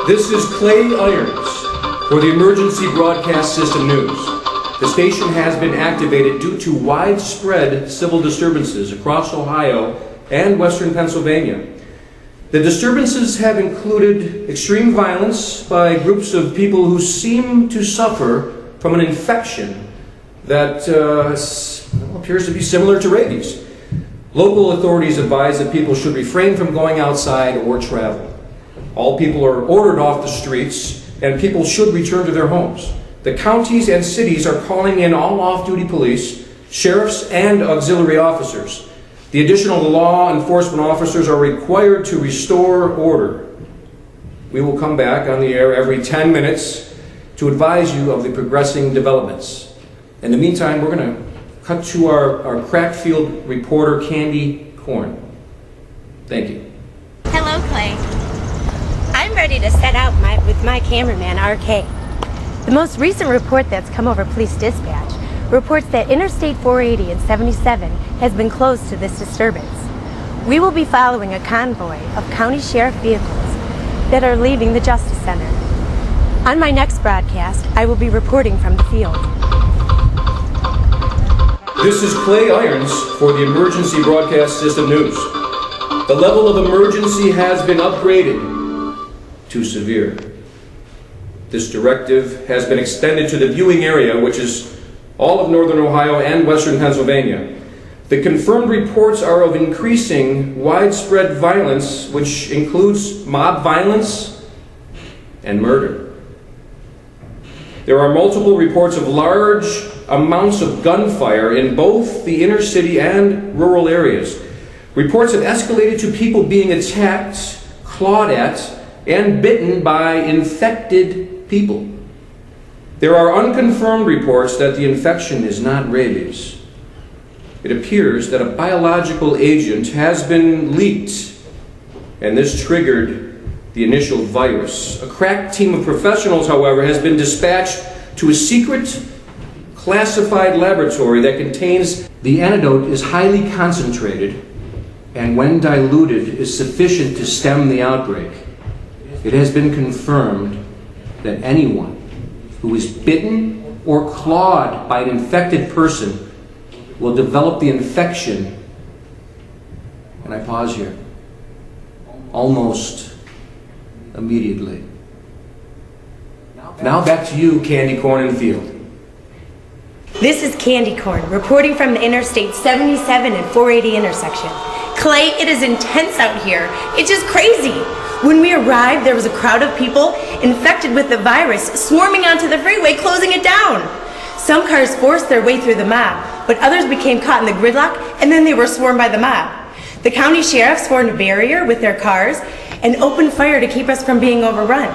This is Clay Irons for the Emergency Broadcast System News. The station has been activated due to widespread civil disturbances across Ohio and western Pennsylvania. The disturbances have included extreme violence by groups of people who seem to suffer from an infection that appears to be similar to rabies. Local authorities advise that people should refrain from going outside or travel. All people are ordered off the streets, and people should return to their homes. The counties and cities are calling in all off-duty police, sheriffs, and auxiliary officers. The additional law enforcement officers are required to restore order. We will come back on the air every 10 minutes to advise you of the progressing developments. In the meantime, we're going to cut to our Crackfield reporter, Candy Korn. Thank you. Hello, Clay. I'm ready to set out with my cameraman, RK. The most recent report that's come over police dispatch reports that Interstate 480 and 77 has been closed to this disturbance. We will be following a convoy of county sheriff vehicles that are leaving the Justice Center. On my next broadcast, I will be reporting from the field. This is Clay Irons for the Emergency Broadcast System News. The level of emergency has been upgraded to severe. This directive has been extended to the viewing area, which is all of northern Ohio and western Pennsylvania. The confirmed reports are of increasing widespread violence, which includes mob violence and murder. There are multiple reports of large amounts of gunfire in both the inner city and rural areas. Reports have escalated to people being attacked, clawed at, and bitten by infected people. There are unconfirmed reports that the infection is not rabies. It appears that a biological agent has been leaked, and this triggered the initial virus. A crack team of professionals, however, has been dispatched to a secret classified laboratory that contains the antidote is highly concentrated, and when diluted is sufficient to stem the outbreak. It has been confirmed that anyone who is bitten or clawed by an infected person will develop the infection, and I pause here, almost immediately. Now back to you, Candy Korn in the field. This is Candy Korn, reporting from the Interstate 77 and 480 intersection. Clay, it is intense out here. It's just crazy. When we arrived, there was a crowd of people infected with the virus swarming onto the freeway, closing it down. Some cars forced their way through the mob, but others became caught in the gridlock, and then they were swarmed by the mob. The county sheriffs formed a barrier with their cars and opened fire to keep us from being overrun.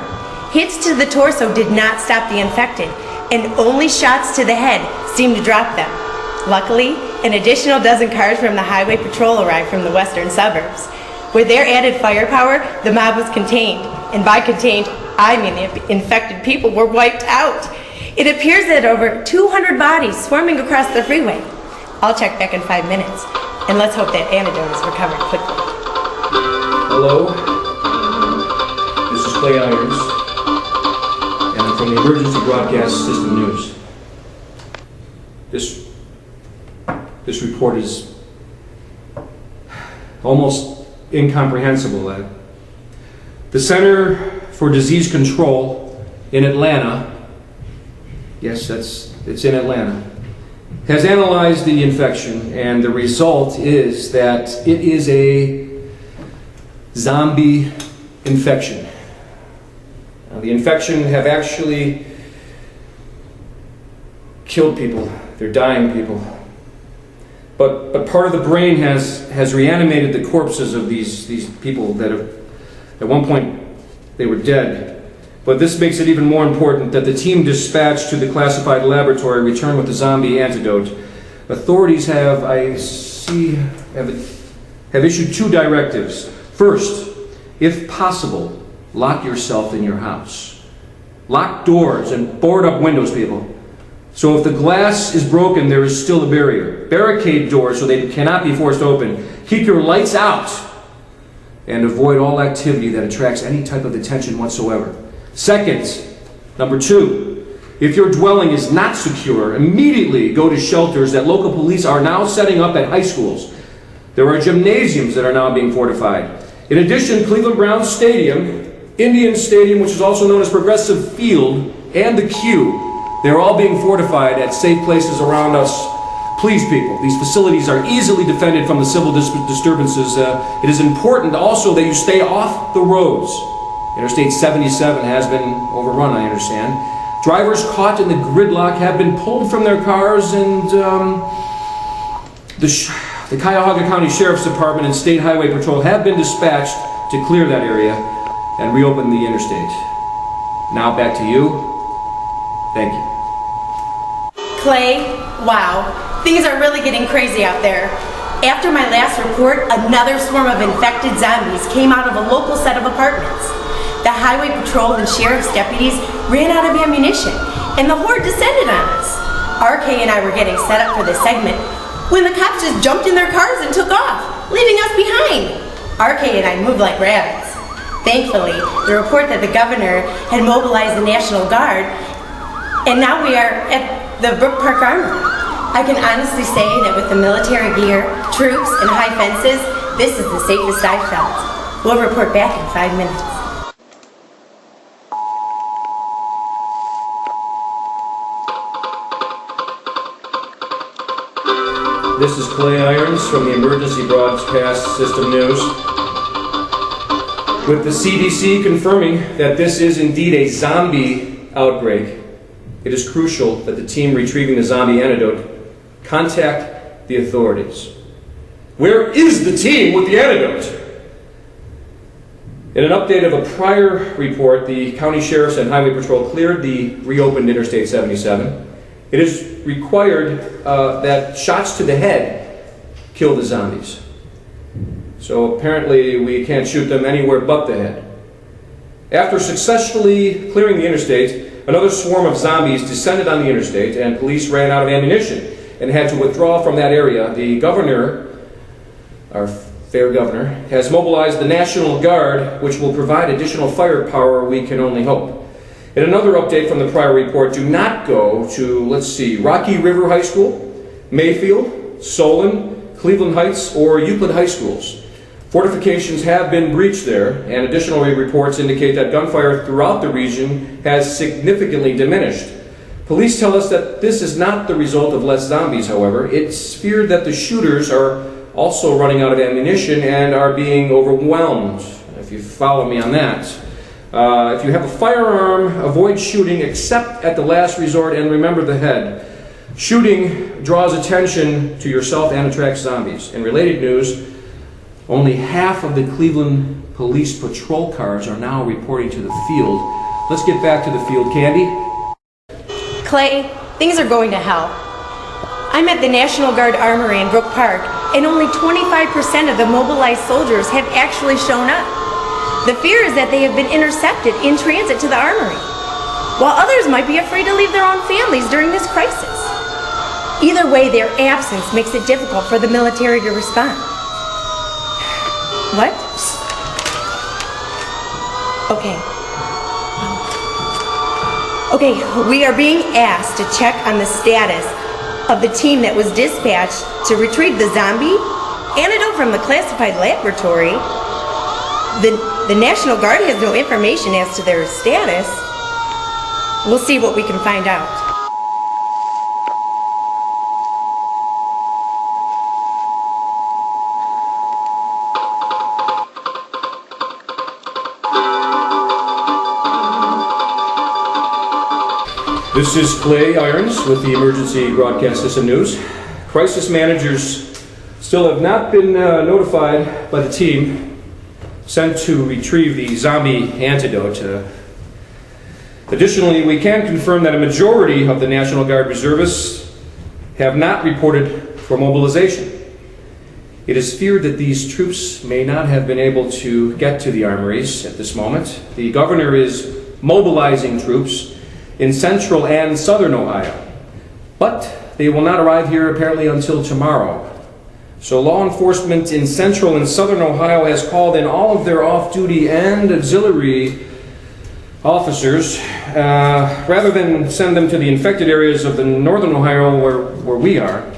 Hits to the torso did not stop the infected, and only shots to the head seemed to drop them. Luckily, an additional dozen cars from the highway patrol arrived from the western suburbs. With their added firepower, the mob was contained. And by contained, I mean the infected people were wiped out. It appears that over 200 bodies swarming across the freeway. I'll check back in 5 minutes, and let's hope that antidote is recovered quickly. Hello, this is Clay Irons, and I'm from the Emergency Broadcast System News. This report is almost incomprehensible. The Center for Disease Control in Atlanta, yes, it's in Atlanta, has analyzed the infection, and the result is that it is a zombie infection. Now, the infection have actually killed people. They're dying people. But part of the brain has reanimated the corpses of these people that have, at one point, they were dead. But this makes it even more important that the team dispatched to the classified laboratory return with the zombie antidote. Authorities have issued 2 directives. First, if possible, lock yourself in your house. Lock doors and board up windows, people. So if the glass is broken, there is still a barrier. Barricade doors so they cannot be forced open. Keep your lights out and avoid all activity that attracts any type of attention whatsoever. Second, number 2, if your dwelling is not secure, immediately go to shelters that local police are now setting up at high schools. There are gymnasiums that are now being fortified. In addition, Cleveland Browns Stadium, Indian Stadium, which is also known as Progressive Field, and the Q, they're all being fortified at safe places around us. Please, people, these facilities are easily defended from the civil disturbances. It is important also that you stay off the roads. Interstate 77 has been overrun, I understand. Drivers caught in the gridlock have been pulled from their cars, and the Cuyahoga County Sheriff's Department and State Highway Patrol have been dispatched to clear that area and reopen the interstate. Now back to you. Thank you. Clay, wow, things are really getting crazy out there. After my last report, another swarm of infected zombies came out of a local set of apartments. The Highway Patrol and Sheriff's deputies ran out of ammunition, and the horde descended on us. RK and I were getting set up for this segment when the cops just jumped in their cars and took off, leaving us behind. RK and I moved like rabbits. Thankfully, the report that the governor had mobilized the National Guard, and now we are at the Brook Park Armory. I can honestly say that with the military gear, troops, and high fences, this is the safest I've felt. We'll report back in 5 minutes. This is Clay Irons from the Emergency Broadcast System News. With the CDC confirming that this is indeed a zombie outbreak, it is crucial that the team retrieving the zombie antidote contact the authorities. Where is the team with the antidote? In an update of a prior report, the county sheriffs and highway patrol cleared the reopened Interstate 77. It is required that shots to the head kill the zombies. So apparently we can't shoot them anywhere but the head. After successfully clearing the interstate, another swarm of zombies descended on the interstate, and police ran out of ammunition and had to withdraw from that area. The governor, our fair governor, has mobilized the National Guard, which will provide additional firepower, we can only hope. In another update from the prior report, do not go to, Rocky River High School, Mayfield, Solon, Cleveland Heights, or Euclid High Schools. Fortifications have been breached there, and additional reports indicate that gunfire throughout the region has significantly diminished. Police tell us that this is not the result of less zombies, however. It's feared that the shooters are also running out of ammunition and are being overwhelmed, if you follow me on that. If you have a firearm, avoid shooting except at the last resort, and remember the head. Shooting draws attention to yourself and attracts zombies. In related news, only half of the Cleveland police patrol cars are now reporting to the field. Let's get back to the field. Candy? Clay, things are going to hell. I'm at the National Guard Armory in Brook Park, and only 25% of the mobilized soldiers have actually shown up. The fear is that they have been intercepted in transit to the armory, while others might be afraid to leave their own families during this crisis. Either way, their absence makes it difficult for the military to respond. What? Okay, we are being asked to check on the status of the team that was dispatched to retrieve the zombie antidote from the classified laboratory. The National Guard has no information as to their status. We'll see what we can find out. This is Clay Irons with the Emergency Broadcast System News. Crisis managers still have not been notified by the team sent to retrieve the zombie antidote. Additionally, we can confirm that a majority of the National Guard reservists have not reported for mobilization. It is feared that these troops may not have been able to get to the armories at this moment. The governor is mobilizing troops in central and southern Ohio, but they will not arrive here apparently until tomorrow. So law enforcement in central and southern Ohio has called in all of their off-duty and auxiliary officers, rather than send them to the infected areas of the northern Ohio where we are.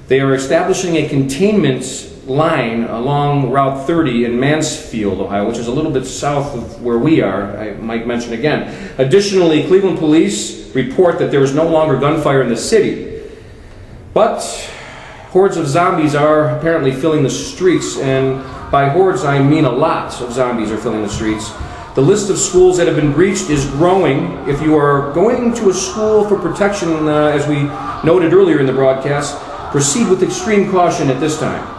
They are establishing a containment line along Route 30 in Mansfield, Ohio, which is a little bit south of where we are, I might mention again. Additionally, Cleveland police report that there is no longer gunfire in the city. But hordes of zombies are apparently filling the streets, and by hordes I mean a lot of zombies are filling the streets. The list of schools that have been breached is growing. If you are going to a school for protection, as we noted earlier in the broadcast, proceed with extreme caution at this time.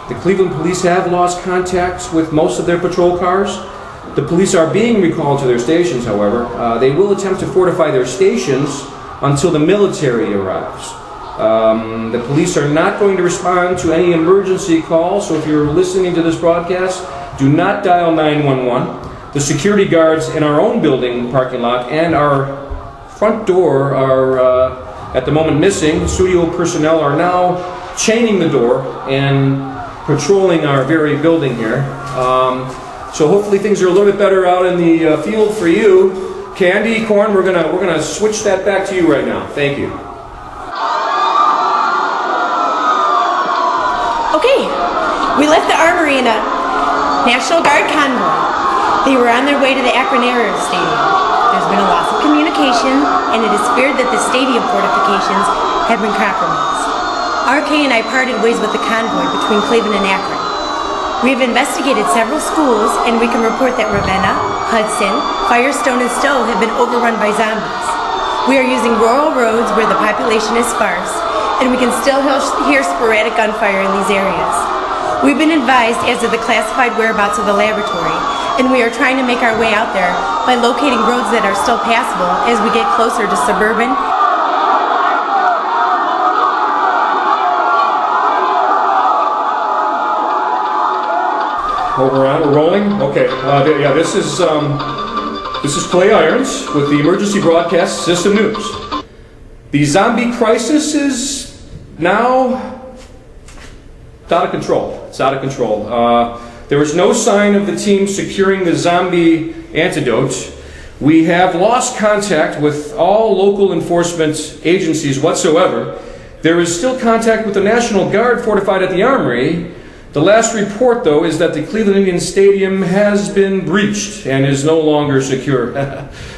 The Cleveland police have lost contact with most of their patrol cars. The police are being recalled to their stations, however. They will attempt to fortify their stations until the military arrives. The police are not going to respond to any emergency calls, so if you're listening to this broadcast, do not dial 911. The security guards in our own building parking lot and our front door are at the moment missing. Studio personnel are now chaining the door and patrolling our very building here. So hopefully things are a little bit better out in the field for you. Candy, Corn, we're gonna switch that back to you right now. Thank you. Okay, we left the armory in a National Guard convoy. They were on their way to the Akron Air Stadium. There's been a loss of communication, and it is feared that the stadium fortifications have been compromised. RK and I parted ways with the convoy between Cleveland and Akron. We have investigated several schools, and we can report that Ravenna, Hudson, Firestone, and Stowe have been overrun by zombies. We are using rural roads where the population is sparse, and we can still hear sporadic gunfire in these areas. We've been advised as to the classified whereabouts of the laboratory, and we are trying to make our way out there by locating roads that are still passable as we get closer to suburban. Oh, we're rolling? Okay. Yeah, this is Clay Irons with the Emergency Broadcast System News. The zombie crisis is now out of control. It's out of control. There is no sign of the team securing the zombie antidote. We have lost contact with all local enforcement agencies whatsoever. There is still contact with the National Guard fortified at the Armory. The last report, though, is that the Cleveland Indian Stadium has been breached and is no longer secure.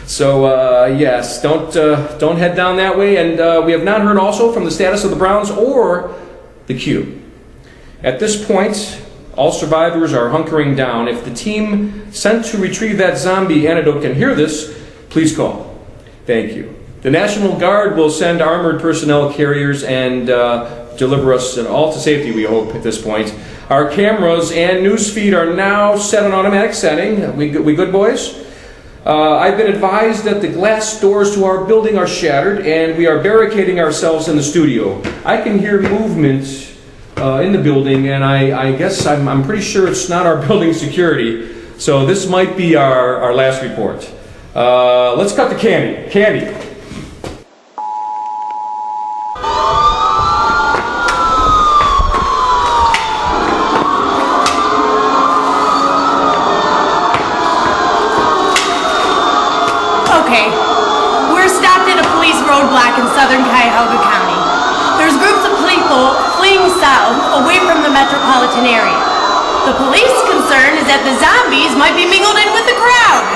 So, yes, don't head down that way. And we have not heard also from the status of the Browns or the Q. At this point, all survivors are hunkering down. If the team sent to retrieve that zombie antidote can hear this, please call. Thank you. The National Guard will send armored personnel carriers and deliver us all to safety, we hope, at this point. Our cameras and news feed are now set on automatic setting. We good, boys? I've been advised that the glass doors to our building are shattered, and we are barricading ourselves in the studio. I can hear movement in the building, and I guess I'm pretty sure it's not our building security. So this might be our last report. Let's cut to Candy. Candy. Okay, we're stopped at a police roadblock in southern Cuyahoga County. There's groups of people fleeing south away from the metropolitan area. The police concern is that the zombies might be mingled in with the crowd.